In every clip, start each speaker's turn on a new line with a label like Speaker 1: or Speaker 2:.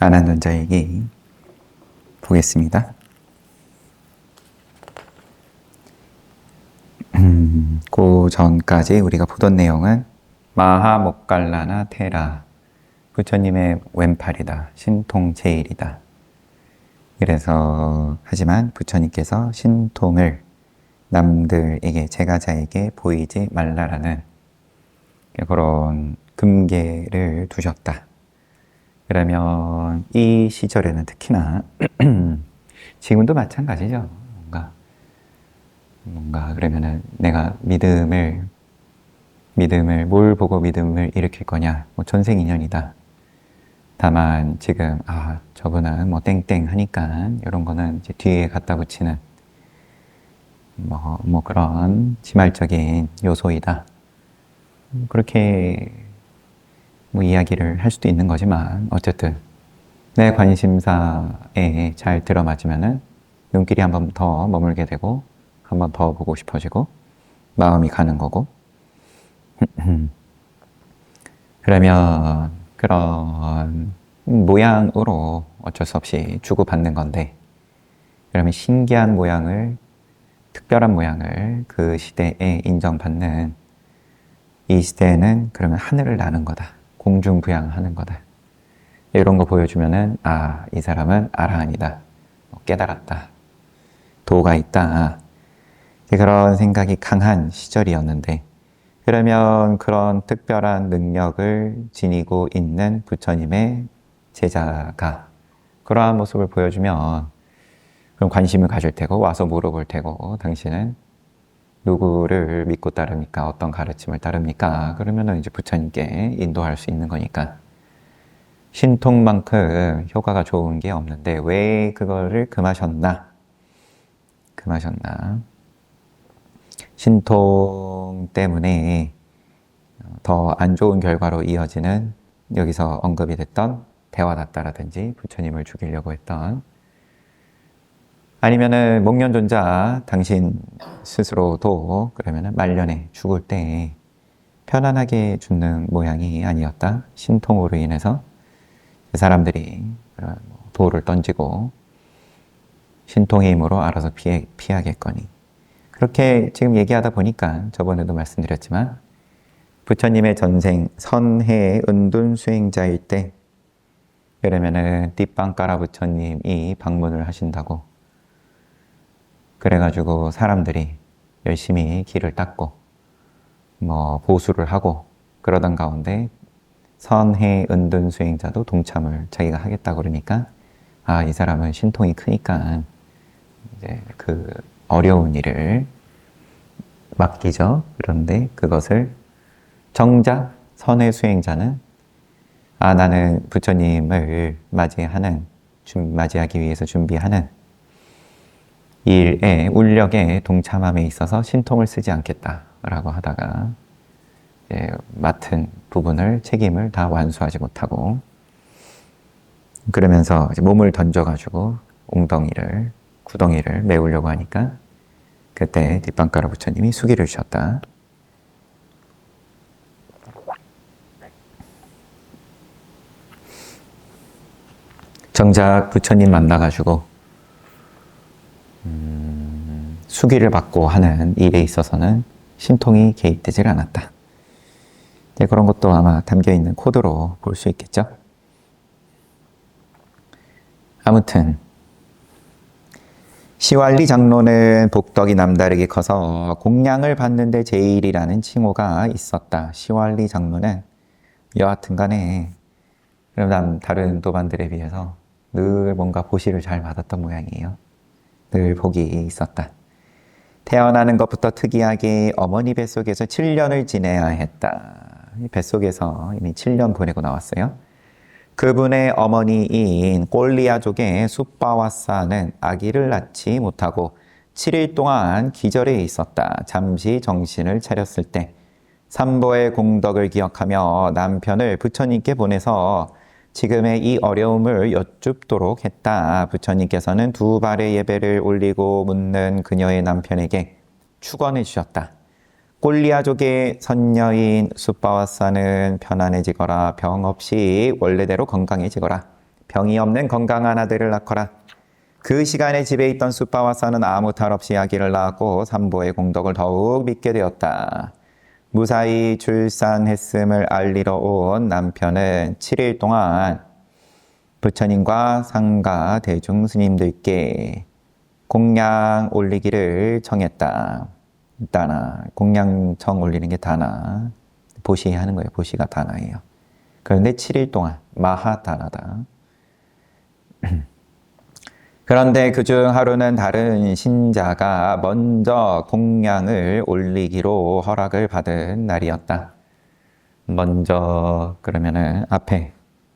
Speaker 1: 아난론자얘기 보겠습니다. 그 전까지 우리가 보던 내용은 마하목갈라나 테라, 부처님의 왼팔이다, 신통제일이다. 그래서 하지만 부처님께서 신통을 남들에게, 제가자에게 보이지 말라라는 그런 금계를 두셨다. 그러면 이 시절에는 특히나 지금도 마찬가지죠. 뭔가 그러면은 내가 믿음을 뭘 보고 믿음을 일으킬 거냐? 뭐 전생인연이다. 다만 지금 저분은 뭐 땡땡 하니까 이런 거는 이제 뒤에 갖다 붙이는 뭐 그런 지말적인 요소이다. 그렇게 뭐 이야기를 할 수도 있는 거지만 어쨌든 내 관심사에 잘 들어맞으면은 눈길이 한 번 더 머물게 되고 한 번 더 보고 싶어지고 마음이 가는 거고 그러면 그런 모양으로 어쩔 수 없이 주고받는 건데 그러면 신기한 모양을 특별한 모양을 그 시대에 인정받는 이 시대에는 그러면 하늘을 나는 거다. 공중부양하는 거다. 이런 거 보여주면은 이 사람은 아라한이다. 깨달았다. 도가 있다. 그런 생각이 강한 시절이었는데 그러면 그런 특별한 능력을 지니고 있는 부처님의 제자가 그러한 모습을 보여주면 그럼 관심을 가질 테고 와서 물어볼 테고 당신은 누구를 믿고 따릅니까? 어떤 가르침을 따릅니까? 그러면은 이제 부처님께 인도할 수 있는 거니까 신통만큼 효과가 좋은 게 없는데 왜 그거를 금하셨나? 신통 때문에 더 안 좋은 결과로 이어지는 여기서 언급이 됐던 대화다따라든지 부처님을 죽이려고 했던 아니면은 목련존자 당신 스스로도 그러면은 말년에 죽을 때 편안하게 죽는 모양이 아니었다. 신통으로 인해서 사람들이 돌을 던지고 신통의 힘으로 알아서 피하겠거니. 그렇게 지금 얘기하다 보니까 저번에도 말씀드렸지만 부처님의 전생 선해 은둔 수행자일 때 그러면은 띠빵까라 부처님이 방문을 하신다고 그래가지고 사람들이 열심히 길을 닦고 보수를 하고 그러던 가운데 선해 은둔 수행자도 동참을 자기가 하겠다 그러니까 이 사람은 신통이 크니까 이제 그 어려운 일을 맡기죠. 그런데 그것을 정작 선해 수행자는 나는 부처님을 맞이하기 위해서 준비하는 일에 울력에 동참함에 있어서 신통을 쓰지 않겠다라고 하다가 이제 맡은 부분을 책임을 다 완수하지 못하고 그러면서 이제 몸을 던져가지고 구덩이를 메우려고 하니까 그때 뒷방가라 부처님이 수기를 주셨다. 정작 부처님 만나가지고 수기를 받고 하는 일에 있어서는 신통이 개입되질 않았다. 그런 것도 아마 담겨있는 코드로 볼 수 있겠죠. 아무튼 시왈리 장로는 복덕이 남다르게 커서 공양을 받는데 제일이라는 칭호가 있었다. 시왈리 장로는 여하튼 간에 다른 도반들에 비해서 늘 뭔가 보시를 잘 받았던 모양이에요. 늘 복이 있었다. 태어나는 것부터 특이하게 어머니 뱃속에서 7년을 지내야 했다. 뱃속에서 이미 7년 보내고 나왔어요. 그분의 어머니인 꼴리아족의 숫바와사는 아기를 낳지 못하고 7일 동안 기절해 있었다. 잠시 정신을 차렸을 때 삼보의 공덕을 기억하며 남편을 부처님께 보내서 지금의 이 어려움을 여쭙도록 했다. 부처님께서는 2발의 예배를 올리고 묻는 그녀의 남편에게 축원해 주셨다. 꼴리아족의 선녀인 숫바와사는 편안해지거라, 병 없이 원래대로 건강해지거라. 병이 없는 건강한 아들을 낳거라. 그 시간에 집에 있던 숫바와사는 아무 탈 없이 아기를 낳았고 산보의 공덕을 더욱 믿게 되었다. 무사히 출산했음을 알리러 온 남편은 7일 동안 부처님과 상가 대중 스님들께 공양 올리기를 청했다. 다나, 공양청 올리는 게 다나, 보시 하는 거예요. 보시가 다나예요. 그런데 7일 동안 마하다나다. 그런데 그중 하루는 다른 신자가 먼저 공양을 올리기로 허락을 받은 날이었다. 먼저 그러면은 앞에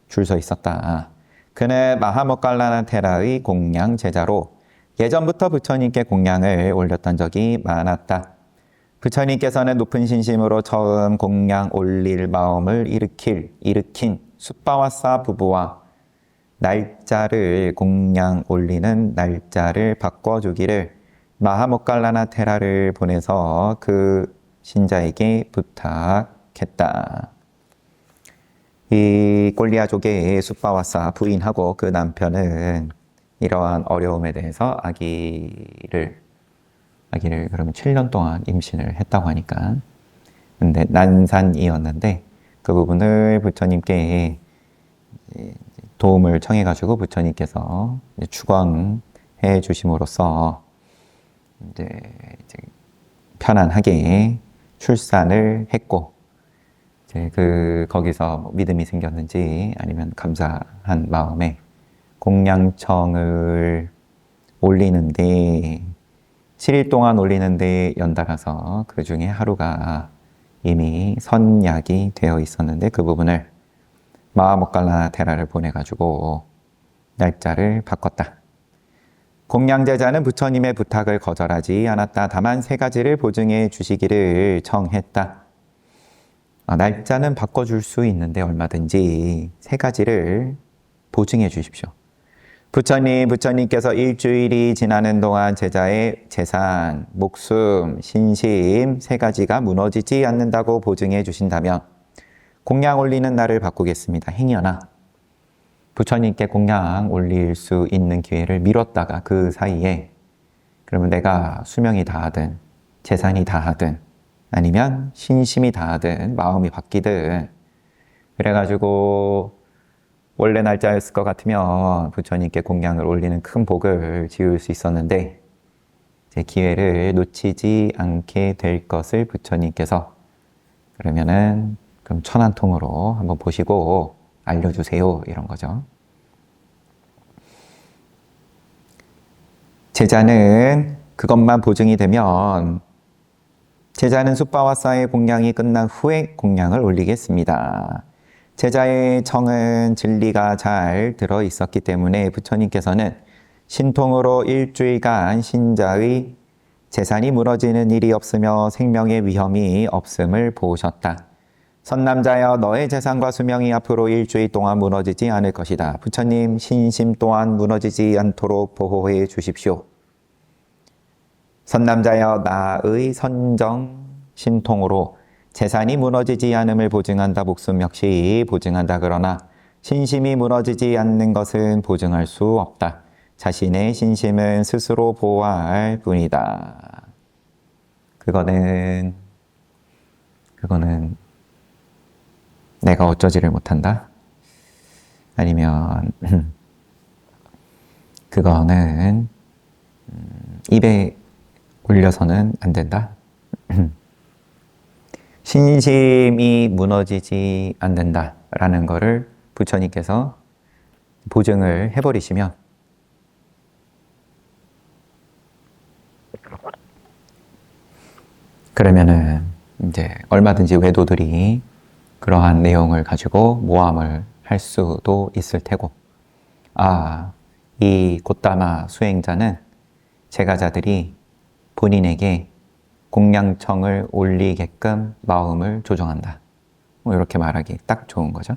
Speaker 1: 줄 서 있었다. 그는 마하모칼라나 테라의 공양 제자로 예전부터 부처님께 공양을 올렸던 적이 많았다. 부처님께서는 높은 신심으로 처음 공양 올릴 마음을 일으킨 숫바와사 부부와 날짜를 공양 올리는 날짜를 바꿔주기를 마하모칼라나 테라를 보내서 그 신자에게 부탁했다. 이 꼴리아족의 숫바와사 부인하고 그 남편은 이러한 어려움에 대해서 아기를 그러면 7년 동안 임신을 했다고 하니까, 근데 난산이었는데 그 부분을 부처님께 도움을 청해가지고 부처님께서 축원해 주심으로써 이제 편안하게 출산을 했고, 이제 거기서 믿음이 생겼는지 아니면 감사한 마음에 공양청을 올리는데 7일 동안 올리는데 연달아서 그 중에 하루가 이미 선약이 되어 있었는데 그 부분을 마하모칼라나 테라를 보내가지고 날짜를 바꿨다. 공양제자는 부처님의 부탁을 거절하지 않았다. 다만 3가지를 보증해 주시기를 청했다. 날짜는 바꿔줄 수 있는데 얼마든지 3가지를 보증해 주십시오. 부처님께서 일주일이 지나는 동안 제자의 재산, 목숨, 신심 3가지가 무너지지 않는다고 보증해 주신다면 공양 올리는 날을 바꾸겠습니다. 행여나 부처님께 공양 올릴 수 있는 기회를 미뤘다가 그 사이에 그러면 내가 수명이 다하든 재산이 다하든 아니면 신심이 다하든 마음이 바뀌든 그래가지고 원래 날짜였을 것 같으면 부처님께 공양을 올리는 큰 복을 지을 수 있었는데 제 기회를 놓치지 않게 될 것을 부처님께서 그러면은 그럼 천안통으로 한번 보시고 알려주세요. 이런 거죠. 제자는 그것만 보증이 되면 제자는 숫바와사의 공양이 끝난 후에 공양을 올리겠습니다. 제자의 청은 진리가 잘 들어 있었기 때문에 부처님께서는 신통으로 일주일간 신자의 재산이 무너지는 일이 없으며 생명의 위험이 없음을 보셨다. 선남자여 너의 재산과 수명이 앞으로 일주일 동안 무너지지 않을 것이다. 부처님 신심 또한 무너지지 않도록 보호해 주십시오. 선남자여 나의 선정 신통으로 재산이 무너지지 않음을 보증한다. 목숨 역시 보증한다. 그러나 신심이 무너지지 않는 것은 보증할 수 없다. 자신의 신심은 스스로 보호할 뿐이다. 그거는 내가 어쩌지를 못한다? 아니면 그거는 입에 올려서는 안 된다? 신심이 무너지지 않는다라는 거를 부처님께서 보증을 해버리시면 그러면은 이제 얼마든지 외도들이 그러한 내용을 가지고 모함을 할 수도 있을 테고, 이 곧다마 수행자는 제가자들이 본인에게 공양청을 올리게끔 마음을 조정한다. 이렇게 말하기 딱 좋은 거죠.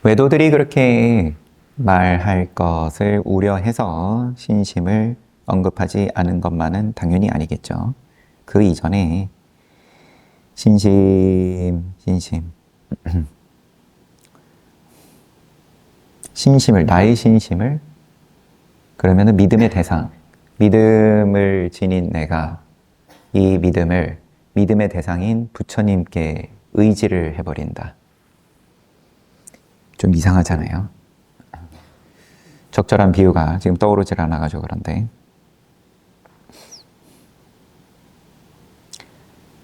Speaker 1: 외도들이 그렇게 말할 것을 우려해서 신심을 언급하지 않은 것만은 당연히 아니겠죠. 그 이전에 신심 신심을, 나의 신심을, 그러면은 믿음의 대상, 믿음을 지닌 내가 이 믿음을 믿음의 대상인 부처님께 의지를 해버린다. 좀 이상하잖아요. 적절한 비유가 지금 떠오르질 않아가지고 그런데.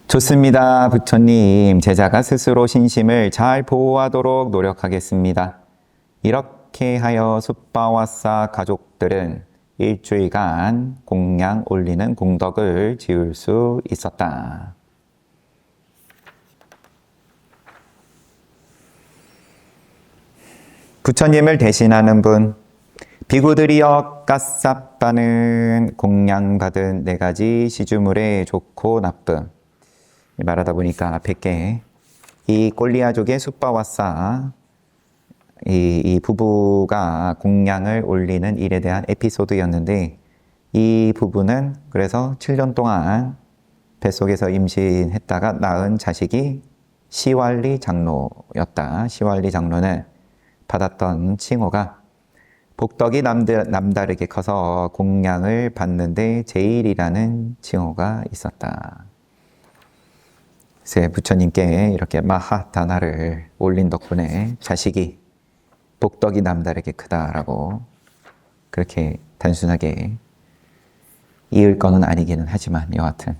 Speaker 1: 좋습니다. 부처님, 제자가 스스로 신심을 잘 보호하도록 노력하겠습니다. 이렇게 하여 숫바와싸 가족들은 일주일간 공양 올리는功德을 지을 수 있었다. 부처님을 대신하는 분, 비구들이여 까싸빠는 공양받은 4가지 시주물의 좋고 나쁨. 말하다 보니까 앞에 게 이 꼴리아족의 숫바와싸 이 부부가 공양을 올리는 일에 대한 에피소드였는데, 이 부부는 그래서 7년 동안 뱃속에서 임신했다가 낳은 자식이 시왈리 장로였다. 시왈리 장로는 받았던 칭호가 복덕이 남다르게 커서 공양을 받는데 제일이라는 칭호가 있었다. 그래서 부처님께 이렇게 마하다나를 올린 덕분에 자식이 복덕이 남다르게 크다라고 그렇게 단순하게 이을 거는 아니기는 하지만 여하튼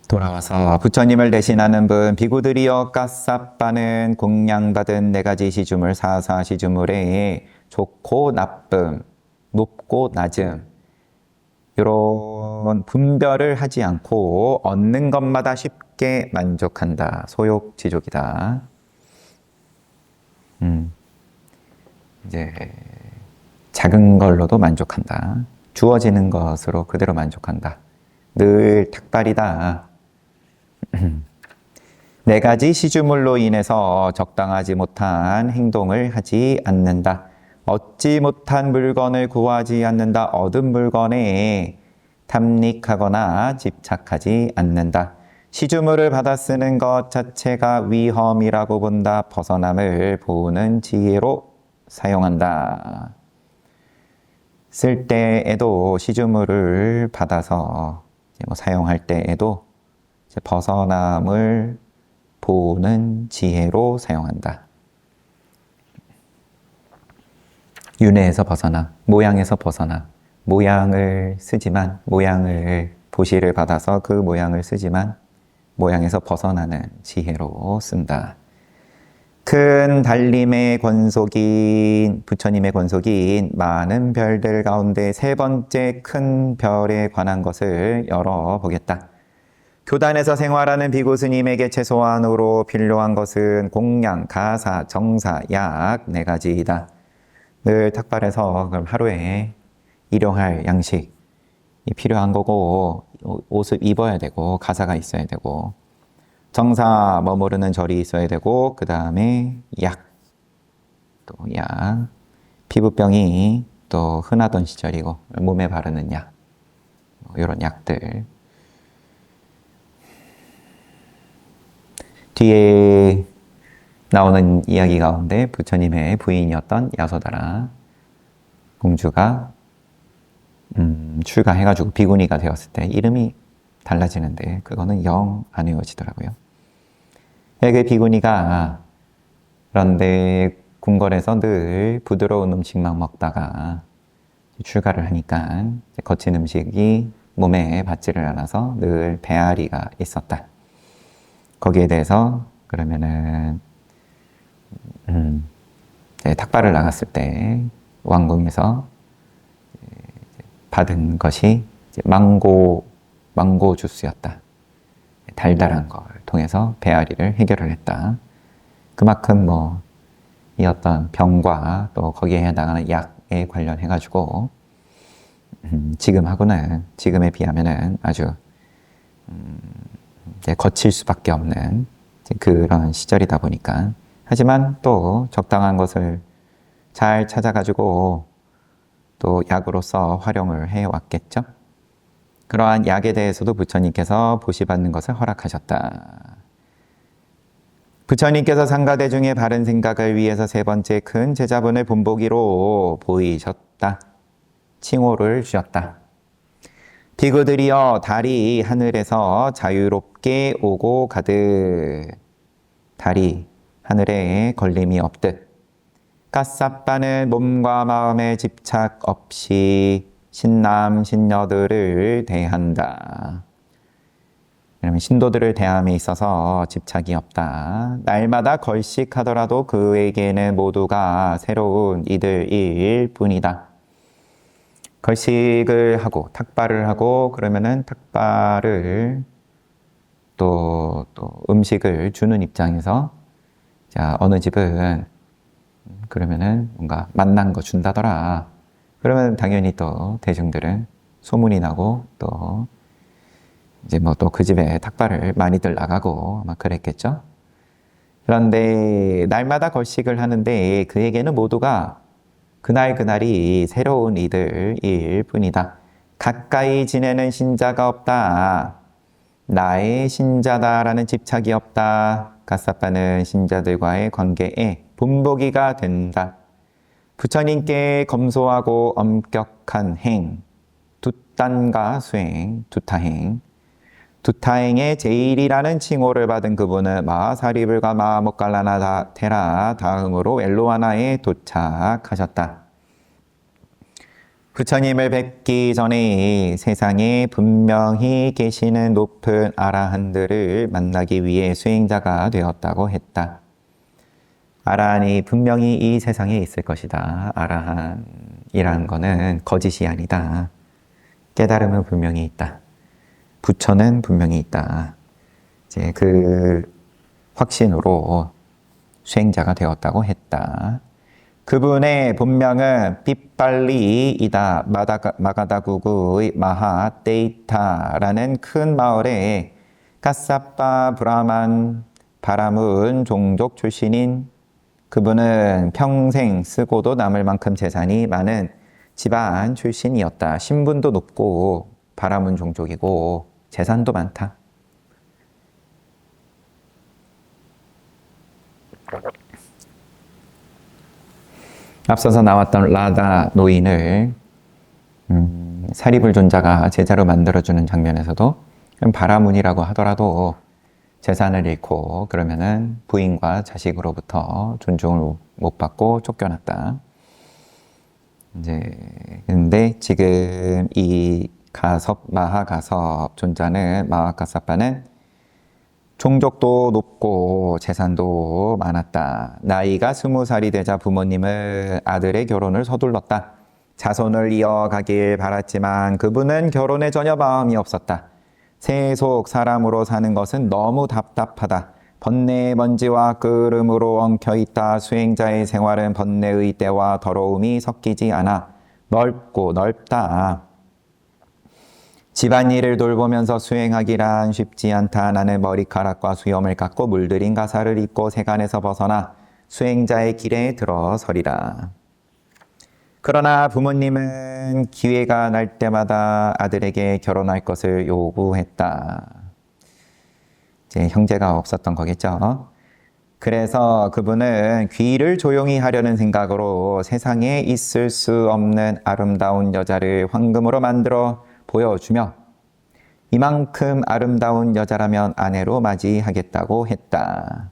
Speaker 1: 돌아와서 부처님을 대신하는 분, 비구들이여 까싸빠는 공양받은 4가지 시주물, 사사시주물에 좋고 나쁨, 높고 낮음, 이런 분별을 하지 않고 얻는 것마다 쉽게 만족한다. 소욕지족이다. 이제 작은 걸로도 만족한다. 주어지는 것으로 그대로 만족한다. 늘 탁발이다. 4가지 시주물로 인해서 적당하지 못한 행동을 하지 않는다. 얻지 못한 물건을 구하지 않는다. 얻은 물건에 탐닉하거나 집착하지 않는다. 시주물을 받아 쓰는 것 자체가 위험이라고 본다. 벗어남을 보는 지혜로 사용한다. 쓸 때에도 시주물을 받아서 사용할 때에도 벗어남을 보는 지혜로 사용한다. 윤회에서 벗어나, 모양에서 벗어나, 모양을 쓰지만, 모양을 보시를 받아서 그 모양을 쓰지만 모양에서 벗어나는 지혜로 쓴다. 큰 달림의 권속인, 부처님의 권속인 많은 별들 가운데 3번째 큰 별에 관한 것을 열어보겠다. 교단에서 생활하는 비구 스님에게 최소한으로 필요한 것은 공양, 가사, 정사, 약 4가지이다. 늘 탁발해서 그럼 하루에 일용할 양식이 필요한 거고, 옷을 입어야 되고, 가사가 있어야 되고, 정사 머무르는 절이 있어야 되고, 그 다음에 약, 또 약, 피부병이 또 흔하던 시절이고 몸에 바르는 약, 이런 약들. 뒤에 나오는 이야기 가운데 부처님의 부인이었던 야소다라 공주가 출가해가지고 비구니가 되었을 때 이름이 달라지는데 그거는 영 안 외워지더라고요. 그 비구니가 그런데 궁궐에서 늘 부드러운 음식만 먹다가 출가를 하니까 거친 음식이 몸에 받지를 않아서 늘 배앓이가 있었다. 거기에 대해서 그러면은 탁발을 나갔을 때 왕궁에서 받은 것이 망고 주스였다. 달달한 걸 통해서 배앓이를 해결을 했다. 그만큼 이 어떤 병과 또 거기에 해당하는 약에 관련해가지고 지금에 비하면은 아주 거칠 수밖에 없는 그런 시절이다 보니까, 하지만 또 적당한 것을 잘 찾아가지고 또 약으로서 활용을 해왔겠죠. 그러한 약에 대해서도 부처님께서 보시받는 것을 허락하셨다. 부처님께서 상가대중의 바른 생각을 위해서 세 번째 큰 제자분을 본보기로 보이셨다. 칭호를 주셨다. 비구들이여 달이 하늘에서 자유롭게 오고 가듯 달이 하늘에 걸림이 없듯 까싸빠는 몸과 마음의 집착 없이 신남 신녀들을 대한다. 그러면 신도들을 대함에 있어서 집착이 없다. 날마다 걸식하더라도 그에게는 모두가 새로운 이들일 뿐이다. 걸식을 하고 탁발을 하고 그러면은 탁발을 또 음식을 주는 입장에서 자 어느 집은 그러면은 뭔가 맛난 거 준다더라. 그러면 당연히 또 대중들은 소문이 나고 또 이제 뭐 또 그 집에 탁발을 많이들 나가고 막 그랬겠죠. 그런데 날마다 걸식을 하는데 그에게는 모두가 그날이 새로운 이들일 뿐이다. 가까이 지내는 신자가 없다. 나의 신자다라는 집착이 없다. 가사빠는 신자들과의 관계에 본보기가 된다. 부처님께 검소하고 엄격한 행, 두단과 수행, 두타행. 두타행의 제일이라는 칭호를 받은 그분은 마하사리불과 마하모갈라나 테라 다음으로 엘로와나에 도착하셨다. 부처님을 뵙기 전에 세상에 분명히 계시는 높은 아라한들을 만나기 위해 수행자가 되었다고 했다. 아라한이 분명히 이 세상에 있을 것이다. 아라한이라는 거는 거짓이 아니다. 깨달음은 분명히 있다. 부처는 분명히 있다. 이제 그 확신으로 수행자가 되었다고 했다. 그분의 본명은 삐빨리이다. 마가다구구의 마하데이타라는 큰 마을에 까사빠 브라만 바라문 종족 출신인 그분은 평생 쓰고도 남을 만큼 재산이 많은 집안 출신이었다. 신분도 높고 바라문 종족이고 재산도 많다. 앞서서 나왔던 라다 노인을 사리불존자가 제자로 만들어주는 장면에서도 바라문이라고 하더라도 재산을 잃고 그러면은 부인과 자식으로부터 존중을 못 받고 쫓겨났다. 이제 근데 지금 이 마하가섭 존자는 마하가사빠는 종족도 높고 재산도 많았다. 나이가 20살이 되자 부모님은 아들의 결혼을 서둘렀다. 자손을 이어가길 바랐지만 그분은 결혼에 전혀 마음이 없었다. 세속 사람으로 사는 것은 너무 답답하다. 번뇌의 먼지와 끓음으로 엉켜있다. 수행자의 생활은 번뇌의 때와 더러움이 섞이지 않아 넓고 넓다. 집안일을 돌보면서 수행하기란 쉽지 않다. 나는 머리카락과 수염을 깎고 물들인 가사를 입고 세간에서 벗어나 수행자의 길에 들어서리라. 그러나 부모님은 기회가 날 때마다 아들에게 결혼할 것을 요구했다. 이제 형제가 없었던 거겠죠. 그래서 그분은 귀를 조용히 하려는 생각으로 세상에 있을 수 없는 아름다운 여자를 황금으로 만들어 보여주며 이만큼 아름다운 여자라면 아내로 맞이하겠다고 했다.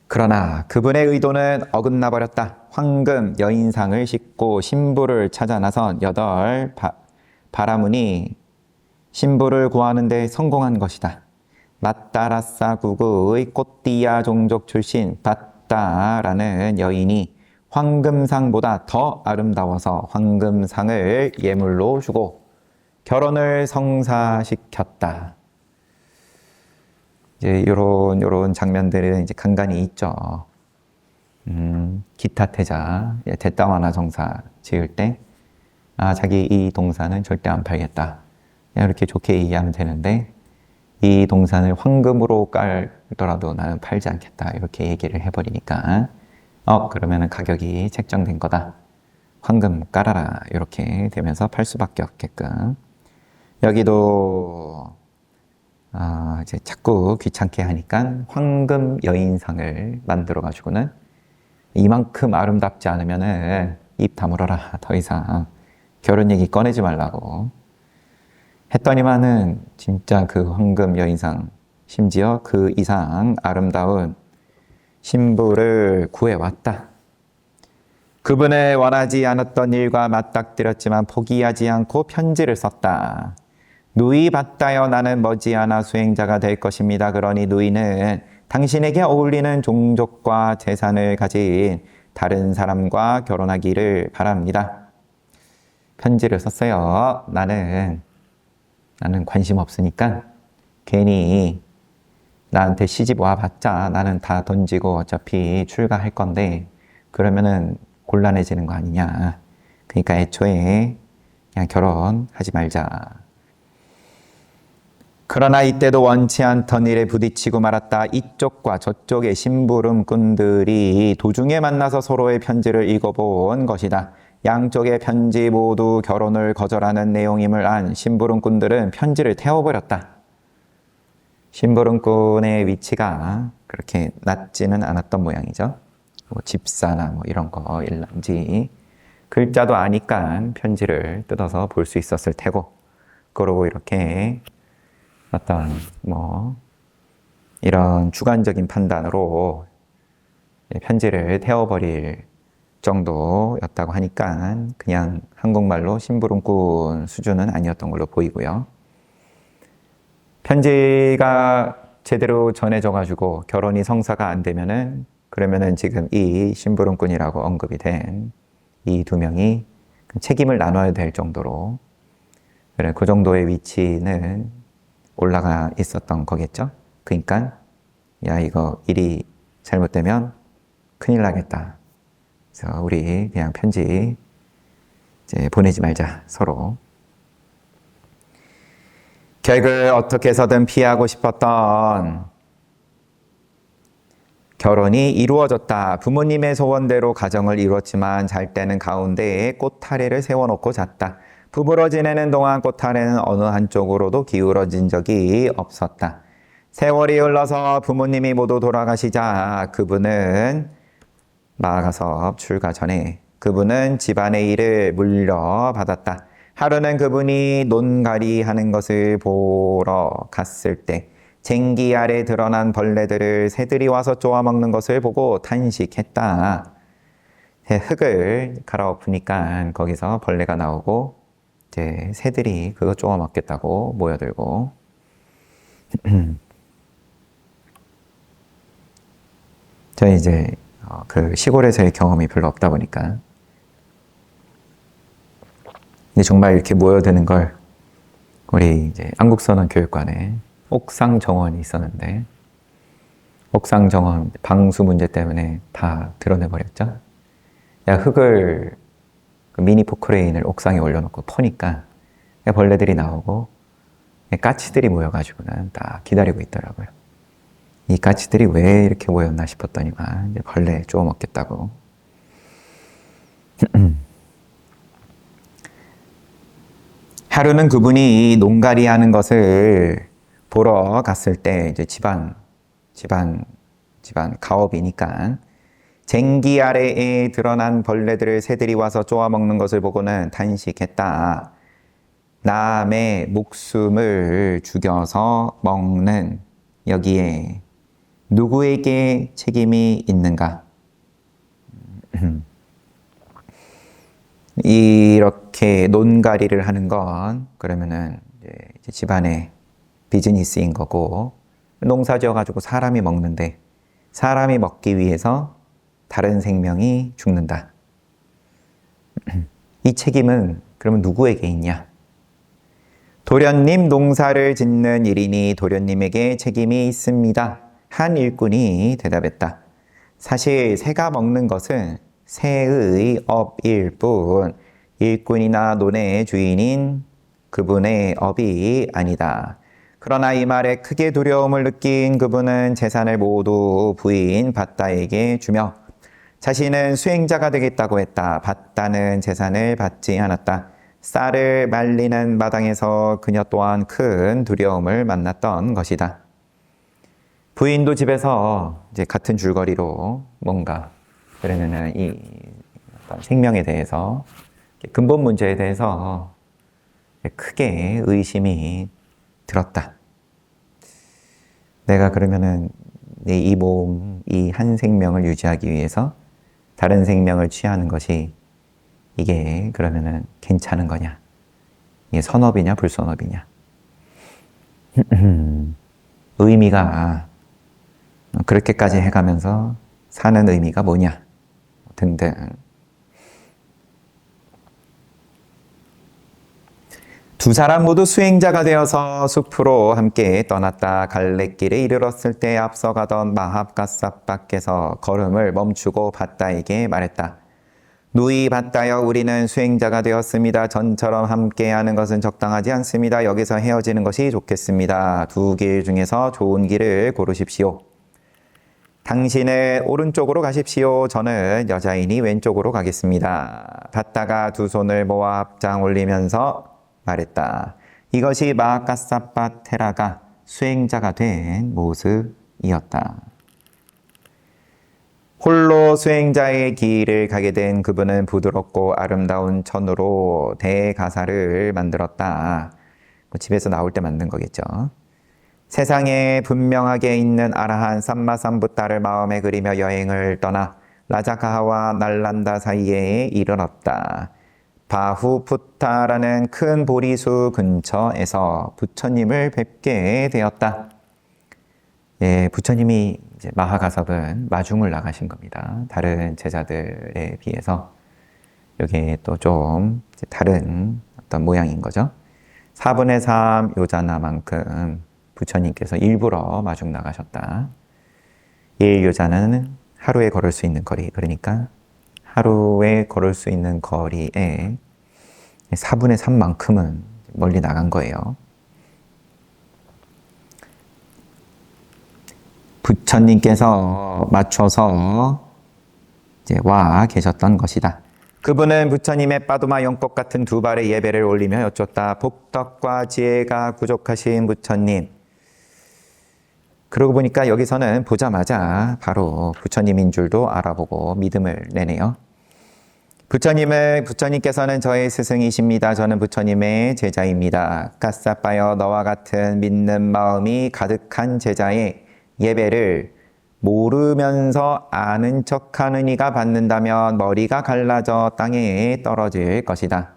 Speaker 1: 그러나 그분의 의도는 어긋나 버렸다. 황금 여인상을 싣고 신부를 찾아 나선 8 바라문이 신부를 구하는 데 성공한 것이다. 마따라싸 구구의 꽃띠아 종족 출신 바따라는 여인이 황금상보다 더 아름다워서 황금상을 예물로 주고 결혼을 성사시켰다. 이제 요런 장면들은 이제 간간이 있죠. 기타 태자, 대따와나 정사 지을 때, 자기 이 동산은 절대 안 팔겠다. 그냥 이렇게 좋게 이해하면 되는데, 이 동산을 황금으로 깔더라도 나는 팔지 않겠다. 이렇게 얘기를 해버리니까, 그러면은 가격이 책정된 거다. 황금 깔아라. 이렇게 되면서 팔 수밖에 없게끔. 여기도 이제 자꾸 귀찮게 하니까 황금 여인상을 만들어가지고는 이만큼 아름답지 않으면은 입 다물어라. 더 이상 결혼 얘기 꺼내지 말라고 했더니만은 진짜 그 황금 여인상, 심지어 그 이상 아름다운 신부를 구해왔다. 그분을 원하지 않았던 일과 맞닥뜨렸지만 포기하지 않고 편지를 썼다. 누이 받다여 나는 머지않아 수행자가 될 것입니다. 그러니 누이는 당신에게 어울리는 종족과 재산을 가진 다른 사람과 결혼하기를 바랍니다. 편지를 썼어요. 나는 관심 없으니까 괜히 나한테 시집 와봤자 나는 다 던지고 어차피 출가할 건데 그러면은 곤란해지는 거 아니냐. 그러니까 애초에 그냥 결혼하지 말자. 그러나 이때도 원치 않던 일에 부딪히고 말았다. 이쪽과 저쪽의 심부름꾼들이 도중에 만나서 서로의 편지를 읽어본 것이다. 양쪽의 편지 모두 결혼을 거절하는 내용임을 안 심부름꾼들은 편지를 태워버렸다. 심부름꾼의 위치가 그렇게 낮지는 않았던 모양이죠. 뭐 집사나 뭐 이런 거 일런지 글자도 아니까 편지를 뜯어서 볼 수 있었을 테고, 그러고 이렇게 어떤 뭐 이런 주관적인 판단으로 편지를 태워버릴 정도였다고 하니까 그냥 한국말로 심부름꾼 수준은 아니었던 걸로 보이고요. 편지가 제대로 전해져가지고 결혼이 성사가 안 되면은 그러면은 지금 이 심부름꾼이라고 언급이 된 이 두 명이 책임을 나눠야 될 정도로 그래 그 정도의 위치는 올라가 있었던 거겠죠. 그러니까 야 이거 일이 잘못되면 큰일 나겠다. 그래서 우리 그냥 편지 이제 보내지 말자 서로. 결국 어떻게 해서든 피하고 싶었던 결혼이 이루어졌다. 부모님의 소원대로 가정을 이루었지만 잘 때는 가운데에 꽃타래를 세워놓고 잤다. 부부로 지내는 동안 꽃타래는 어느 한쪽으로도 기울어진 적이 없었다. 세월이 흘러서 부모님이 모두 돌아가시자 그분은 마가섭 출가 전에 그분은 집안의 일을 물려받았다. 하루는 그분이 논가리 하는 것을 보러 갔을 때 쟁기 아래 드러난 벌레들을 새들이 와서 쪼아먹는 것을 보고 탄식했다. 흙을 갈아엎으니까 거기서 벌레가 나오고 이제 새들이 그거 쪼아먹겠다고 모여들고 저희 이제 그 시골에서의 경험이 별로 없다 보니까 근데 정말 이렇게 모여드는 걸 우리 이제 안국선원 교육관에 옥상 정원이 있었는데 옥상 정원 방수 문제 때문에 다 드러내버렸죠. 야 흙을 그 미니 포크레인을 옥상에 올려놓고 퍼니까 벌레들이 나오고 까치들이 모여가지고는 딱 기다리고 있더라고요. 이 까치들이 왜 이렇게 모였나 싶었더니만 이제 벌레 쪼아 먹겠다고. 하루는 그분이 농가리 하는 것을 보러 갔을 때 이제 집안 가업이니까 쟁기 아래에 드러난 벌레들을 새들이 와서 쪼아 먹는 것을 보고는 단식했다. 남의 목숨을 죽여서 먹는 여기에 누구에게 책임이 있는가? 이렇게 논가리를 하는 건 그러면은 이제 집안의 비즈니스인 거고 농사 지어가지고 사람이 먹는데 사람이 먹기 위해서 다른 생명이 죽는다. 이 책임은 그러면 누구에게 있냐? 도련님 농사를 짓는 일이니 도련님에게 책임이 있습니다. 한 일꾼이 대답했다. 사실 새가 먹는 것은 새의 업일 뿐 일꾼이나 논의 주인인 그분의 업이 아니다. 그러나 이 말에 크게 두려움을 느낀 그분은 재산을 모두 부인 밧다에게 주며 자신은 수행자가 되겠다고 했다. 밧다는 재산을 받지 않았다. 쌀을 말리는 마당에서 그녀 또한 큰 두려움을 만났던 것이다. 부인도 집에서 이제 같은 줄거리로 뭔가 그러면은 이 어떤 생명에 대해서 근본 문제에 대해서 크게 의심이 들었다. 내가 그러면은 이 몸, 이 한 생명을 유지하기 위해서 다른 생명을 취하는 것이 이게 그러면은 괜찮은 거냐? 이게 선업이냐, 불선업이냐? 의미가 그렇게까지 해가면서 사는 의미가 뭐냐? 등등. 두 사람 모두 수행자가 되어서 숲으로 함께 떠났다. 갈래길에 이르렀을 때 앞서가던 마합가삽밖에서 걸음을 멈추고 바다에게 말했다. 누이 바다여, 우리는 수행자가 되었습니다. 전처럼 함께하는 것은 적당하지 않습니다. 여기서 헤어지는 것이 좋겠습니다. 두 길 중에서 좋은 길을 고르십시오. 당신은 오른쪽으로 가십시오. 저는 여자이니 왼쪽으로 가겠습니다. 바다가 두 손을 모아 앞장 올리면서 말했다. 이것이 마하가사파 테라가 수행자가 된 모습이었다. 홀로 수행자의 길을 가게 된 그분은 부드럽고 아름다운 천으로 대가사를 만들었다. 집에서 나올 때 만든 거겠죠. 세상에 분명하게 있는 아라한 삼마삼부타를 마음에 그리며 여행을 떠나 라자카하와 날란다 사이에 이르렀다. 바후푸타라는 큰 보리수 근처에서 부처님을 뵙게 되었다. 예, 부처님이 이제 마하가섭은 마중을 나가신 겁니다. 다른 제자들에 비해서 이게 또 좀 다른 어떤 모양인 거죠. 4분의 3 요자나만큼 부처님께서 일부러 마중 나가셨다. 1요자는 하루에 걸을 수 있는 거리, 그러니까 하루에 걸을 수 있는 거리에 4분의 3만큼은 멀리 나간 거예요. 부처님께서 맞춰서 이제 와 계셨던 것이다. 그분은 부처님의 빠두마 연꽃 같은 두 발의 예배를 올리며 여쭙다. 복덕과 지혜가 부족하신 부처님. 그러고 보니까 여기서는 보자마자 바로 부처님인 줄도 알아보고 믿음을 내네요. 부처님께서는 저의 스승이십니다. 저는 부처님의 제자입니다. 가사빠여, 너와 같은 믿는 마음이 가득한 제자의 예배를 모르면서 아는 척하는 이가 받는다면 머리가 갈라져 땅에 떨어질 것이다.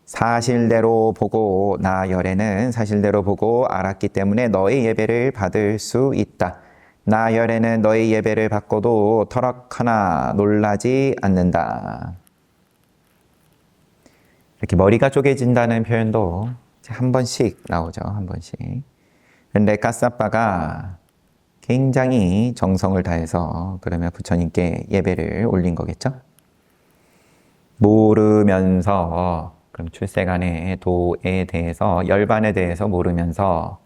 Speaker 1: 사실대로 보고, 나 열애는 사실대로 보고 알았기 때문에 너의 예배를 받을 수 있다. 나 열애는 너의 예배를 받고도 터럭 하나 놀라지 않는다. 이렇게 머리가 쪼개진다는 표현도 한 번씩 나오죠. 한 번씩. 그런데 가사빠가 굉장히 정성을 다해서 그러면 부처님께 예배를 올린 거겠죠. 모르면서, 그럼 출세간의 도에 대해서, 열반에 대해서 모르면서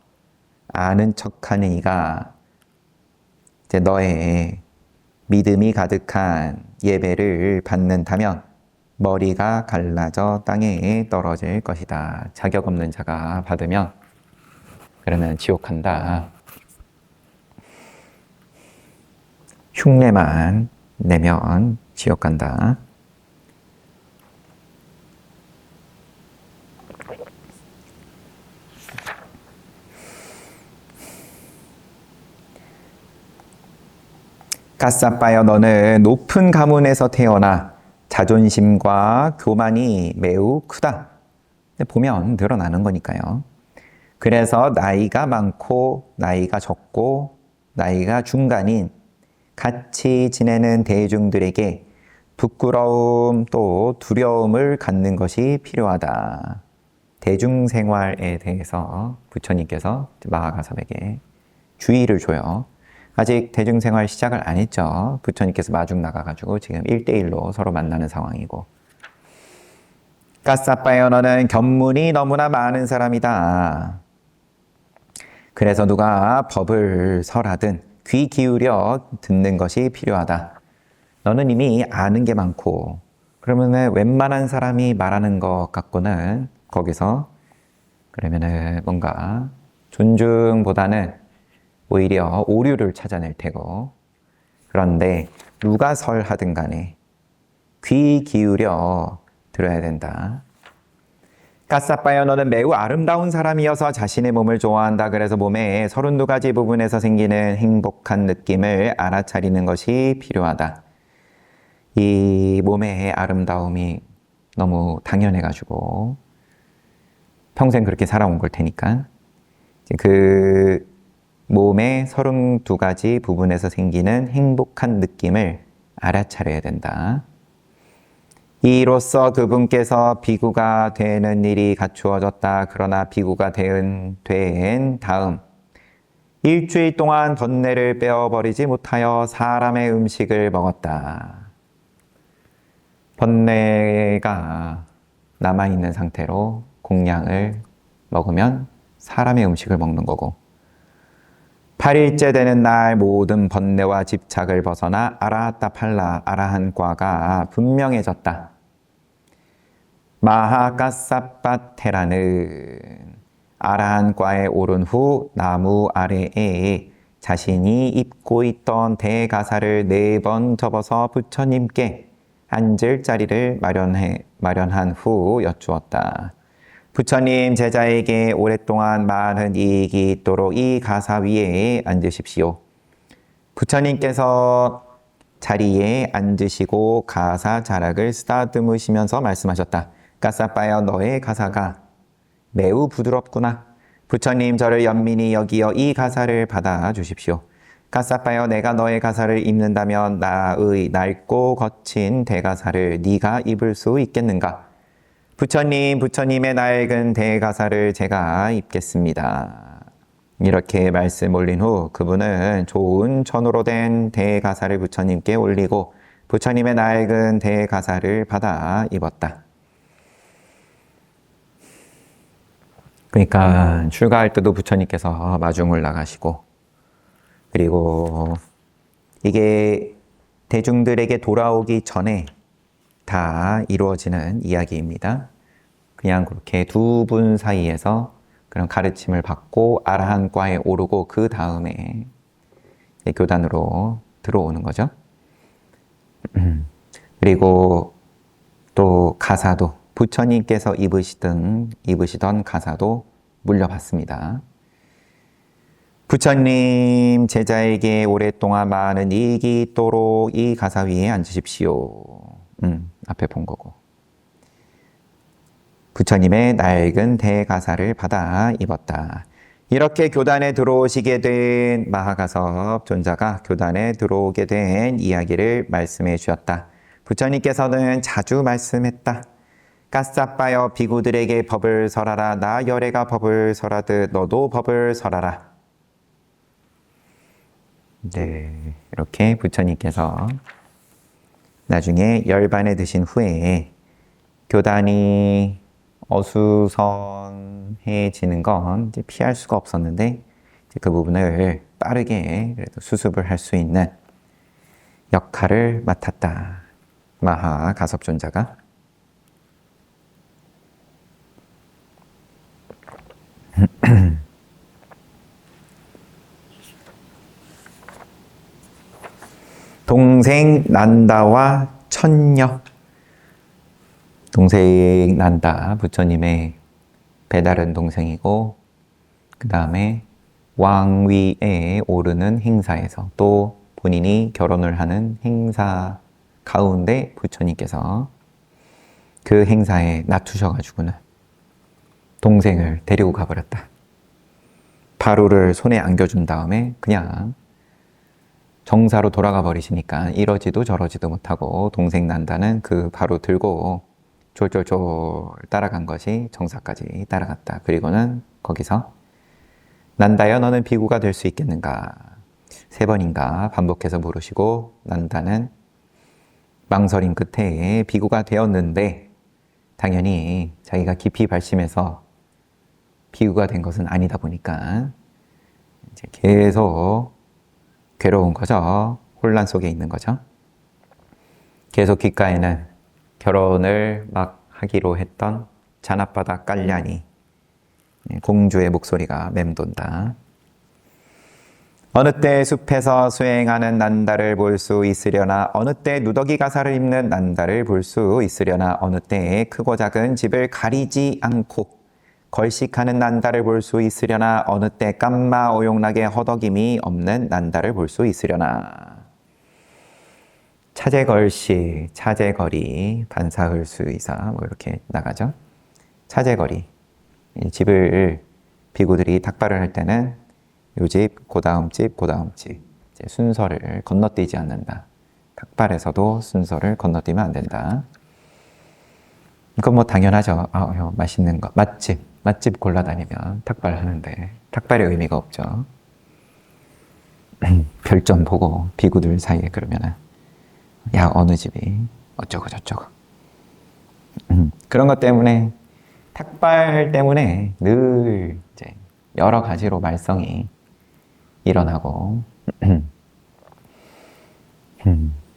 Speaker 1: 아는 척하는 이가 이제 너의 믿음이 가득한 예배를 받는다면 머리가 갈라져 땅에 떨어질 것이다. 자격 없는 자가 받으면 그러면 지옥 간다. 흉내만 내면 지옥 간다. 가사빠여, 너는 높은 가문에서 태어나 자존심과 교만이 매우 크다. 보면 드러나는 거니까요. 그래서 나이가 많고 나이가 적고 나이가 중간인 같이 지내는 대중들에게 부끄러움 또 두려움을 갖는 것이 필요하다. 대중생활에 대해서 부처님께서 마하가섭에게 주의를 줘요. 아직 대중생활 시작을 안 했죠. 부처님께서 마중 나가가지고 지금 1대1로 서로 만나는 상황이고. 가사빠여, 너는 견문이 너무나 많은 사람이다. 그래서 누가 법을 설하든 귀 기울여 듣는 것이 필요하다. 너는 이미 아는 게 많고 그러면은 웬만한 사람이 말하는 것 같고는 거기서 그러면은 뭔가 존중보다는 오히려 오류를 찾아낼 테고, 그런데 누가 설하든 간에 귀 기울여 들어야 된다. 까싸빠여 너는 매우 아름다운 사람이어서 자신의 몸을 좋아한다. 그래서 몸의 32가지 부분에서 생기는 행복한 느낌을 알아차리는 것이 필요하다. 이 몸의 아름다움이 너무 당연해가지고 평생 그렇게 살아온 걸 테니까 그 몸의 32가지 부분에서 생기는 행복한 느낌을 알아차려야 된다. 이로써 그분께서 비구가 되는 일이 갖추어졌다. 그러나 비구가 된 다음 일주일 동안 번뇌를 빼어버리지 못하여 사람의 음식을 먹었다. 번뇌가 남아있는 상태로 공양을 먹으면 사람의 음식을 먹는 거고, 8일째 되는 날 모든 번뇌와 집착을 벗어나 아라하타 팔라 아라한과가 분명해졌다. 마하가사빠테라는 아라한과에 오른 후 나무 아래에 자신이 입고 있던 대가사를 4번 접어서 부처님께 앉을 자리를 마련한 후 여쭈었다. 부처님, 제자에게 오랫동안 많은 이익이 있도록 이 가사 위에 앉으십시오. 부처님께서 자리에 앉으시고 가사 자락을 쓰다듬으시면서 말씀하셨다. 까싸빠여 너의 가사가 매우 부드럽구나. 부처님, 저를 연민히 여기어 이 가사를 받아 주십시오. 까싸빠여 내가 너의 가사를 입는다면 나의 낡고 거친 대가사를 네가 입을 수 있겠는가? 부처님, 부처님의 낡은 대가사를 제가 입겠습니다. 이렇게 말씀 올린 후 그분은 좋은 천으로 된 대가사를 부처님께 올리고 부처님의 낡은 대가사를 받아 입었다. 그러니까 출가할 때도 부처님께서 마중을 나가시고, 그리고 이게 대중들에게 돌아오기 전에 다 이루어지는 이야기입니다. 그냥 그렇게 두 분 사이에서 그런 가르침을 받고 아라한과에 오르고 그 다음에 교단으로 들어오는 거죠. 그리고 또 가사도 부처님께서 입으시던 가사도 물려받습니다. 부처님, 제자에게 오랫동안 많은 이익이 있도록 이 가사 위에 앉으십시오. 앞에 본 거고. 부처님의 낡은 대가사를 받아 입었다. 이렇게 교단에 들어오시게 된 마하가섭 존자가 교단에 들어오게 된 이야기를 말씀해 주셨다. 부처님께서는 자주 말씀했다. 까싸빠여 비구들에게 법을 설하라. 나 열애가 법을 설하듯 너도 법을 설하라. 네, 이렇게 부처님께서 나중에 열반에 드신 후에 교단이 어수선해지는 건 이제 피할 수가 없었는데 그 부분을 빠르게 그래도 수습을 할 수 있는 역할을 맡았다. 마하가섭존자가. 동생 난다와 천녀. 동생 난다, 부처님의 배다른 동생이고, 그 다음에 왕위에 오르는 행사에서 또 본인이 결혼을 하는 행사 가운데 부처님께서 그 행사에 낮추셔가지고는 동생을 데리고 가버렸다. 바루를 손에 안겨준 다음에 그냥 정사로 돌아가 버리시니까 이러지도 저러지도 못하고 동생 난다는 그 바루 들고 졸졸졸 따라간 것이 정사까지 따라갔다. 그리고는 거기서 난다여 너는 비구가 될 수 있겠는가? 3번인가 반복해서 물으시고 난다는 망설임 끝에 비구가 되었는데 당연히 자기가 깊이 발심해서 비구가 된 것은 아니다 보니까 이제 계속 괴로운 거죠. 혼란 속에 있는 거죠. 계속 귓가에는 결혼을 막 하기로 했던 잔앞바다 깔려니 공주의 목소리가 맴돈다. 어느 때 숲에서 수행하는 난다를 볼 수 있으려나 어느 때 누더기 가사를 입는 난다를 볼 수 있으려나 어느 때에 크고 작은 집을 가리지 않고 걸식하는 난다를 볼 수 있으려나 어느 때 깜마 오용락의 허덕임이 없는 난다를 볼 수 있으려나. 차제걸식, 차제거리, 반사흘수이사 뭐 이렇게 나가죠. 차제거리, 집을 비구들이 탁발을 할 때는 요 집, 그 다음 집, 그 다음 집 이제 순서를 건너뛰지 않는다. 탁발에서도 순서를 건너뛰면 안 된다. 이건 뭐 당연하죠. 맛있는 거, 맛집 골라다니면 탁발하는데 탁발의 의미가 없죠. 별점 보고 비구들 사이에 그러면은 야 어느 집이 어쩌고 저쩌고 그런 것 때문에 탁발 때문에 늘 이제 여러 가지로 말썽이 일어나고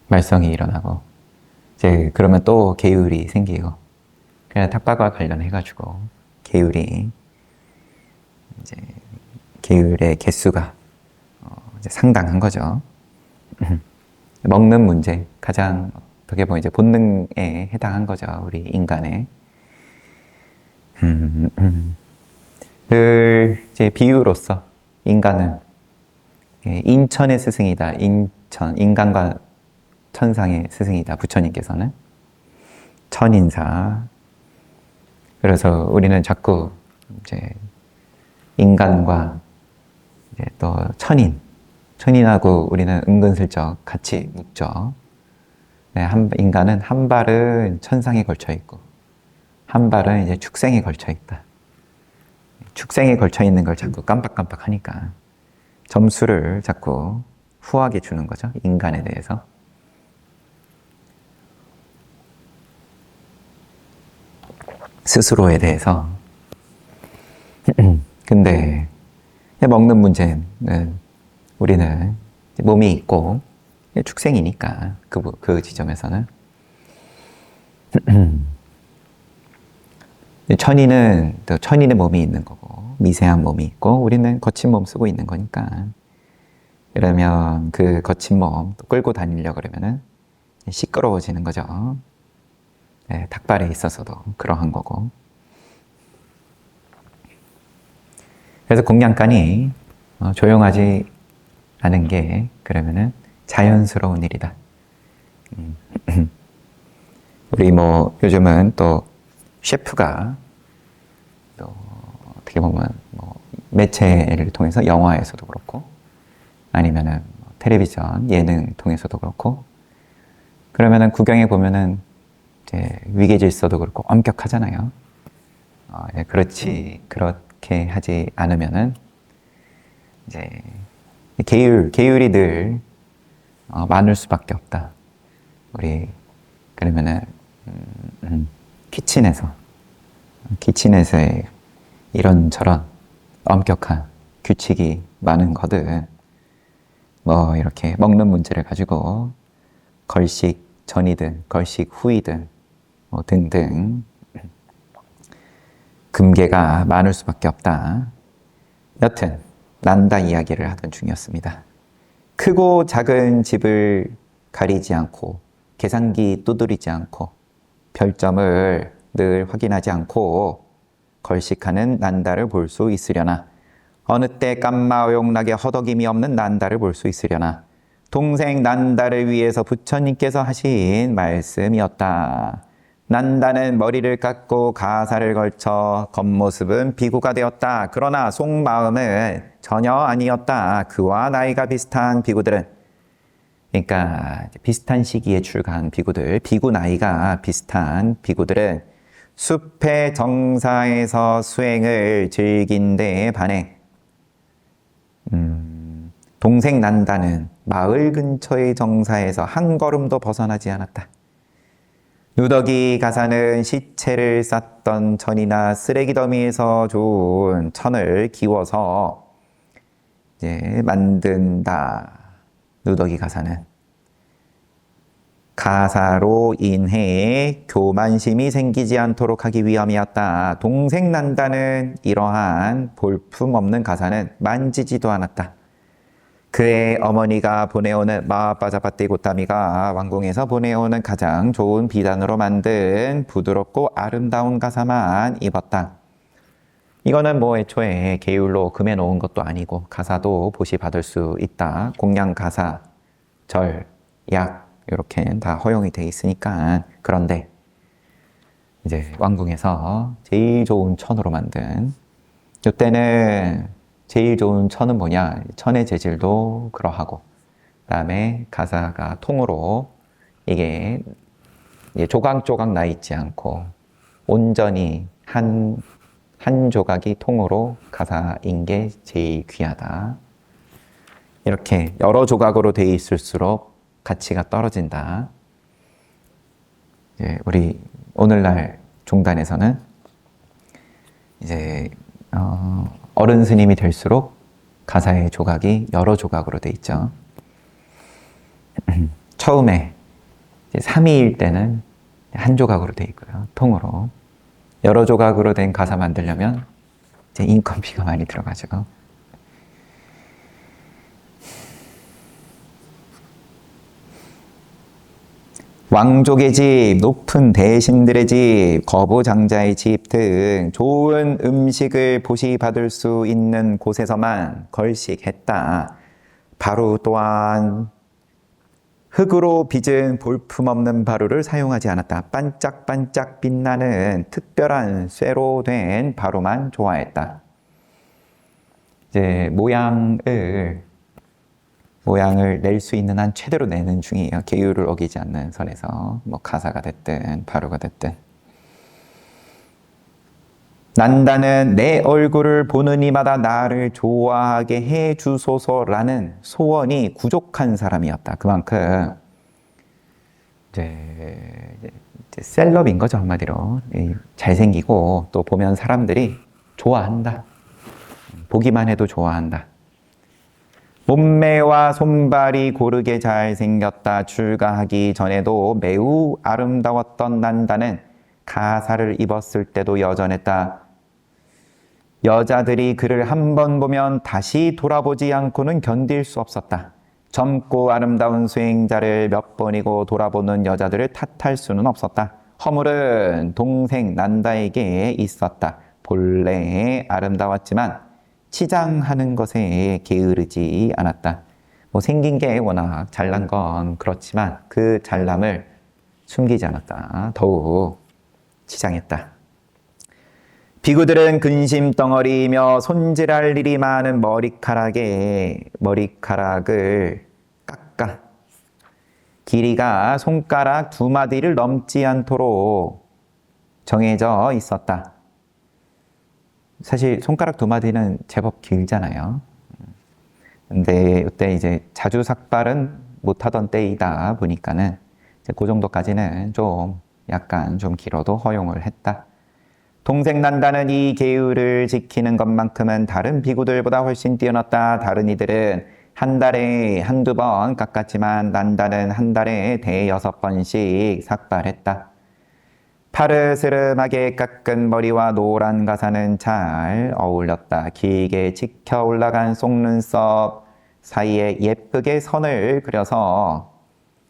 Speaker 1: 말썽이 일어나고 이제 그러면 또 계율이 생기고 그냥 탁발과 관련해가지고 계율이 이제 계율의 개수가 이제 상당한 거죠. 먹는 문제 가장 어떻게 보면 이제 본능에 해당한 거죠. 우리 인간의 늘 이제 비유로서 인간은 인천의 스승이다. 인간과 천상의 스승이다. 부처님께서는 천인사. 그래서 우리는 자꾸 이제 인간과 이제 또 천인하고 우리는 은근슬쩍 같이 묻죠. 네, 인간은 한 발은 천상에 걸쳐 있고 한 발은 이제 축생에 걸쳐 있다. 축생에 걸쳐 있는 걸 자꾸 깜빡깜빡 하니까 점수를 자꾸 후하게 주는 거죠. 인간에 대해서. 스스로에 대해서. 근데 먹는 문제는 우리는 몸이 있고 축생이니까 그 지점에서는 천인은 또 천인의 몸이 있는 거고 미세한 몸이 있고 우리는 거친 몸 쓰고 있는 거니까 그러면 그 거친 몸 끌고 다니려고 그러면은 시끄러워지는 거죠. 네, 닭발에 있어서도 그러한 거고. 그래서 공양간이 조용하지 않은 게 그러면은 자연스러운 일이다. 우리 뭐 요즘은 또 셰프가 또 어떻게 보면 뭐 매체를 통해서 영화에서도 그렇고 아니면은 텔레비전 예능 통해서도 그렇고 그러면은 구경해 보면은 이제 위계질서도 그렇고 엄격하잖아요. 그렇게 하지 않으면은 이제 계율이 늘 많을 수밖에 없다. 우리 그러면은 키친에서의 이런저런 엄격한 규칙이 많은 거든 뭐 이렇게 먹는 문제를 가지고 걸식 전이든 걸식 후이든 뭐 등등 금계가 많을 수밖에 없다. 여튼 난다 이야기를 하던 중이었습니다. 크고 작은 집을 가리지 않고 계산기 두드리지 않고 별점을 늘 확인하지 않고 걸식하는 난다를 볼 수 있으려나 어느 때 깜마오용락의 허덕임이 없는 난다를 볼 수 있으려나 동생 난다를 위해서 부처님께서 하신 말씀이었다. 난다는 머리를 깎고 가사를 걸쳐 겉모습은 비구가 되었다. 그러나 속마음은 전혀 아니었다. 그와 나이가 비슷한 비구들은 그러니까 비슷한 시기에 출가한 비구들, 비구 나이가 비슷한 비구들은 숲의 정사에서 수행을 즐긴 데에 반해 동생 난다는 마을 근처의 정사에서 한 걸음도 벗어나지 않았다. 누더기 가사는 시체를 쌌던 천이나 쓰레기 더미에서 좋은 천을 기워서 이제 만든다. 누더기 가사는 가사로 인해 교만심이 생기지 않도록 하기 위함이었다. 동생 난다는 이러한 볼품없는 가사는 만지지도 않았다. 그의 어머니가 보내오는 마빠자바띠 고타미가 왕궁에서 보내오는 가장 좋은 비단으로 만든 부드럽고 아름다운 가사만 입었다. 이거는 뭐 애초에 계율로 금해 놓은 것도 아니고 가사도 보시 받을 수 있다. 공양 가사, 절, 약 이렇게 다 허용이 돼 있으니까. 그런데 이제 왕궁에서 제일 좋은 천으로 만든, 이때는 제일 좋은 천은 뭐냐? 천의 재질도 그러하고, 그다음에 가사가 통으로 이게 조각조각 나 있지 않고 온전히 한 조각이 통으로 가사인 게 제일 귀하다. 이렇게 여러 조각으로 돼 있을수록 가치가 떨어진다. 이제 우리 오늘날 종단에서는 이제 어른 스님이 될수록 가사의 조각이 여러 조각으로 돼 있죠. 처음에 삼위일 때는 한 조각으로 돼 있고요. 통으로. 여러 조각으로 된 가사 만들려면 이제 인건비가 많이 들어가죠. 왕족의 집, 높은 대신들의 집, 거부장자의 집 등 좋은 음식을 보시받을 수 있는 곳에서만 걸식했다. 바루 또한 흙으로 빚은 볼품없는 바루를 사용하지 않았다. 반짝반짝 빛나는 특별한 쇠로 된 바루만 좋아했다. 이제 모양을 낼 수 있는 한 최대로 내는 중이에요. 계율을 어기지 않는 선에서 뭐 가사가 됐든 바루가 됐든. 난다는 내 얼굴을 보는 이마다 나를 좋아하게 해주소서라는 소원이 부족한 사람이었다. 그만큼 이제 셀럽인 거죠, 한마디로. 잘생기고 또 보면 사람들이 좋아한다. 보기만 해도 좋아한다. 몸매와 손발이 고르게 잘생겼다. 출가하기 전에도 매우 아름다웠던 난다는 가사를 입었을 때도 여전했다. 여자들이 그를 한 번 보면 다시 돌아보지 않고는 견딜 수 없었다. 젊고 아름다운 수행자를 몇 번이고 돌아보는 여자들을 탓할 수는 없었다. 허물은 동생 난다에게 있었다. 본래 아름다웠지만 치장하는 것에 게으르지 않았다. 뭐 생긴 게 워낙 잘난 건 그렇지만 그 잘남을 숨기지 않았다. 더욱 치장했다. 비구들은 근심 덩어리이며 손질할 일이 많은 머리카락을 깎아 길이가 손가락 2마디를 넘지 않도록 정해져 있었다. 사실 손가락 2마디는 제법 길잖아요. 근데 이때 이제 자주 삭발은 못하던 때이다 보니까는 이제 그 정도까지는 약간 좀 길어도 허용을 했다. 동생 난다는 이 계율을 지키는 것만큼은 다른 비구들보다 훨씬 뛰어났다. 다른 이들은 한 달에 한두 번 깎았지만 난다는 한 달에 5번씩 삭발했다. 파르스름하게 깎은 머리와 노란 가사는 잘 어울렸다. 길게 치켜 올라간 속눈썹 사이에 예쁘게 선을 그려서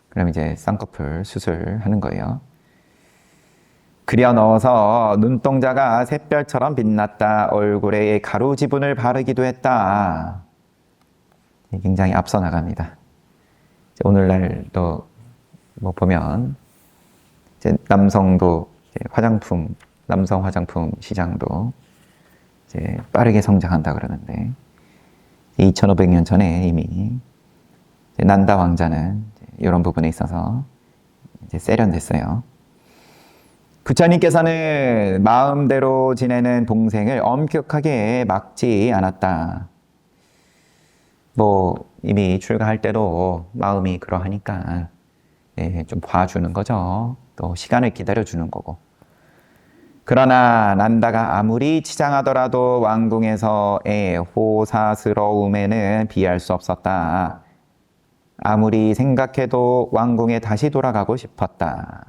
Speaker 1: 그럼 이제 쌍꺼풀 수술하는 거예요. 그려 넣어서 눈동자가 샛별처럼 빛났다. 얼굴에 가루 지분을 바르기도 했다. 굉장히 앞서 나갑니다. 오늘날도 뭐 보면 이제 남성도 화장품, 남성 화장품 시장도 이제 빠르게 성장한다 그러는데 2500년 전에 이미 난다 왕자는 이런 부분에 있어서 이제 세련됐어요. 부처님께서는 마음대로 지내는 동생을 엄격하게 막지 않았다. 뭐 이미 출가할 때도 마음이 그러하니까 좀 봐주는 거죠. 또 시간을 기다려주는 거고. 그러나 난다가 아무리 치장하더라도 왕궁에서의 호사스러움에는 비할 수 없었다. 아무리 생각해도 왕궁에 다시 돌아가고 싶었다.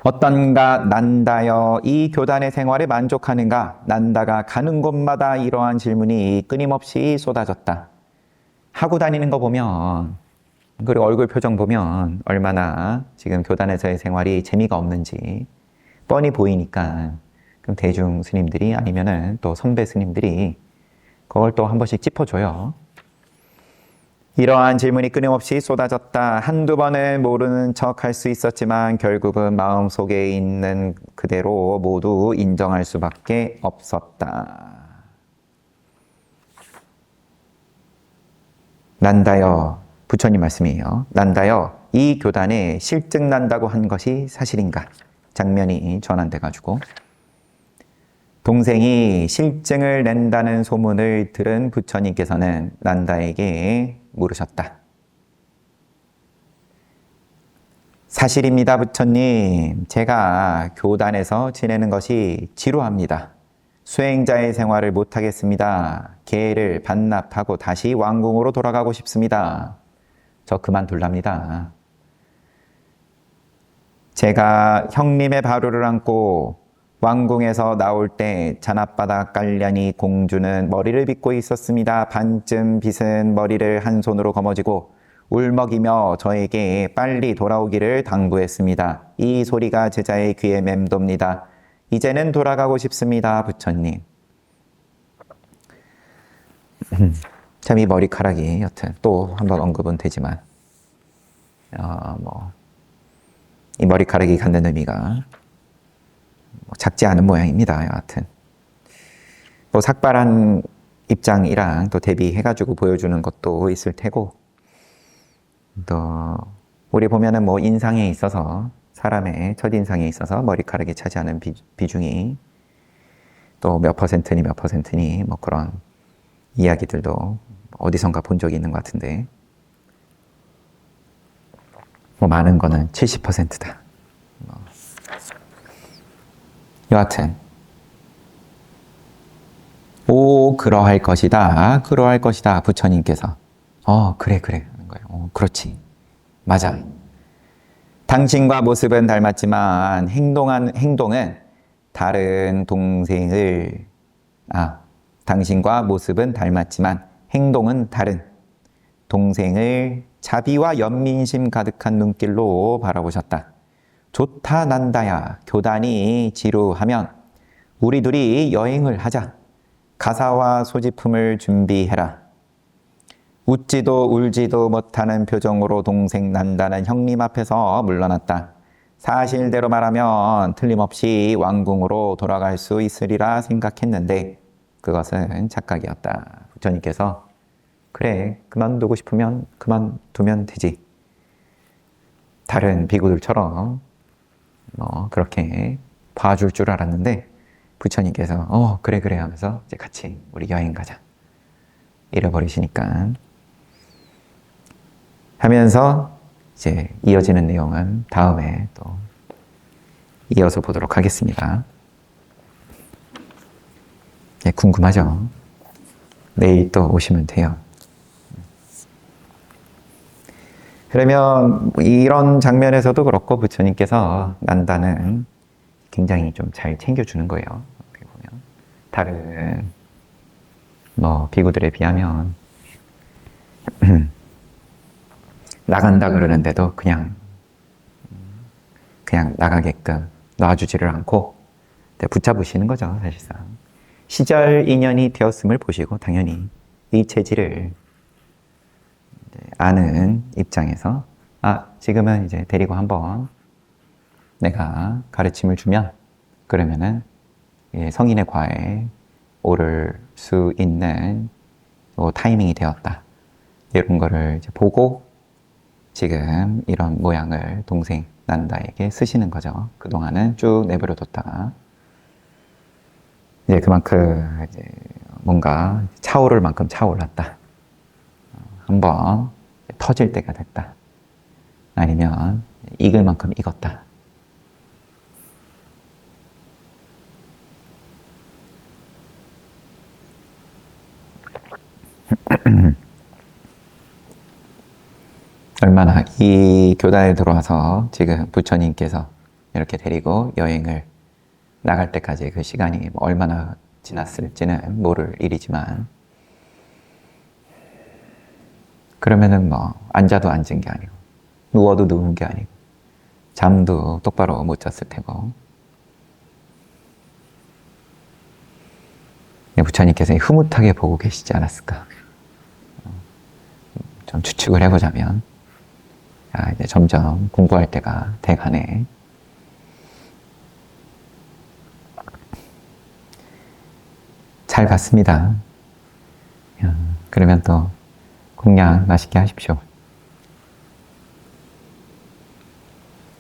Speaker 1: 어떤가 난다여 이 교단의 생활에 만족하는가? 난다가 가는 곳마다 이러한 질문이 끊임없이 쏟아졌다. 하고 다니는 거 보면, 그리고 얼굴 표정 보면 얼마나 지금 교단에서의 생활이 재미가 없는지 뻔히 보이니까, 그럼 대중 스님들이 아니면은 또 선배 스님들이 그걸 또 한 번씩 짚어줘요. 이러한 질문이 끊임없이 쏟아졌다. 한두 번은 모르는 척 할 수 있었지만 결국은 마음속에 있는 그대로 모두 인정할 수밖에 없었다. 난다여, 부처님 말씀이에요. 난다여, 이 교단에 실증 난다고 한 것이 사실인가? 장면이 전환돼가지고 동생이 실증을 낸다는 소문을 들은 부처님께서는 난다에게 물으셨다. 사실입니다, 부처님. 제가 교단에서 지내는 것이 지루합니다. 수행자의 생활을 못하겠습니다. 계를 반납하고 다시 왕궁으로 돌아가고 싶습니다. 저 그만둘랍니다. 제가 형님의 바루를 안고 왕궁에서 나올 때 잔앞바닥 깔려니 공주는 머리를 빗고 있었습니다. 반쯤 빗은 머리를 한 손으로 거머쥐고 울먹이며 저에게 빨리 돌아오기를 당부했습니다. 이 소리가 제자의 귀에 맴돕니다. 이제는 돌아가고 싶습니다, 부처님. 참 이 머리카락이 여튼 또 한번 언급은 되지만 이 머리카락이 갖는 의미가 작지 않은 모양입니다. 여하튼 또 삭발한 입장이랑 또 대비해가지고 보여주는 것도 있을 테고, 또 우리 보면은 뭐 인상에 있어서 사람의 첫인상에 있어서 머리카락이 차지하는 비중이 또 몇 퍼센트니 몇 퍼센트니 뭐 그런 이야기들도 어디선가 본 적이 있는 것 같은데, 뭐 많은 거는 70%다. 여하튼 오 그러할 것이다. 그러할 것이다. 부처님께서 그래 하는 거예요. 그렇지. 맞아. 당신과 모습은 닮았지만 행동은 다른 동생을 당신과 모습은 닮았지만 행동은 다른 동생을 자비와 연민심 가득한 눈길로 바라보셨다. 좋다 난다야. 교단이 지루하면 우리 둘이 여행을 하자. 가사와 소지품을 준비해라. 웃지도 울지도 못하는 표정으로 동생 난다는 형님 앞에서 물러났다. 사실대로 말하면 틀림없이 왕궁으로 돌아갈 수 있으리라 생각했는데 그것은 착각이었다. 부처님께서 그래, 그만두고 싶으면 그만두면 되지. 다른 비구들처럼 그렇게 봐줄 줄 알았는데 부처님께서 그래 하면서 이제 같이 우리 여행 가자 이래버리시니까 하면서 이제 이어지는 내용은 다음에 또 이어서 보도록 하겠습니다. 네, 궁금하죠? 내일 또 오시면 돼요. 그러면 이런 장면에서도 그렇고 부처님께서 난다는 굉장히 좀 잘 챙겨주는 거예요. 어떻게 보면 다른 비구들에 비하면 나간다 그러는데도 그냥 나가게끔 놔주지를 않고 붙잡으시는 거죠. 사실상 시절 인연이 되었음을 보시고 당연히 이 체질을 아는 입장에서 지금은 이제 데리고 한번 내가 가르침을 주면 그러면은 성인의 과에 오를 수 있는 타이밍이 되었다. 이런 거를 이제 보고 지금 이런 모양을 동생 난다에게 쓰시는 거죠. 그동안은 쭉 내버려 뒀다가 이제 그만큼 이제 뭔가 차오를 만큼 차올랐다. 한번 터질 때가 됐다. 아니면 익을 만큼 익었다. 얼마나 이 교단에 들어와서 지금 부처님께서 이렇게 데리고 여행을 나갈 때까지 그 시간이 얼마나 지났을지는 모를 일이지만, 그러면은 앉아도 앉은 게 아니고 누워도 누운 게 아니고 잠도 똑바로 못 잤을 테고, 부처님께서 흐뭇하게 보고 계시지 않았을까. 좀 추측을 해보자면, 이제 점점 공부할 때가 돼가네. 잘 봤습니다. 그러면 또 공양 맛있게 하십시오.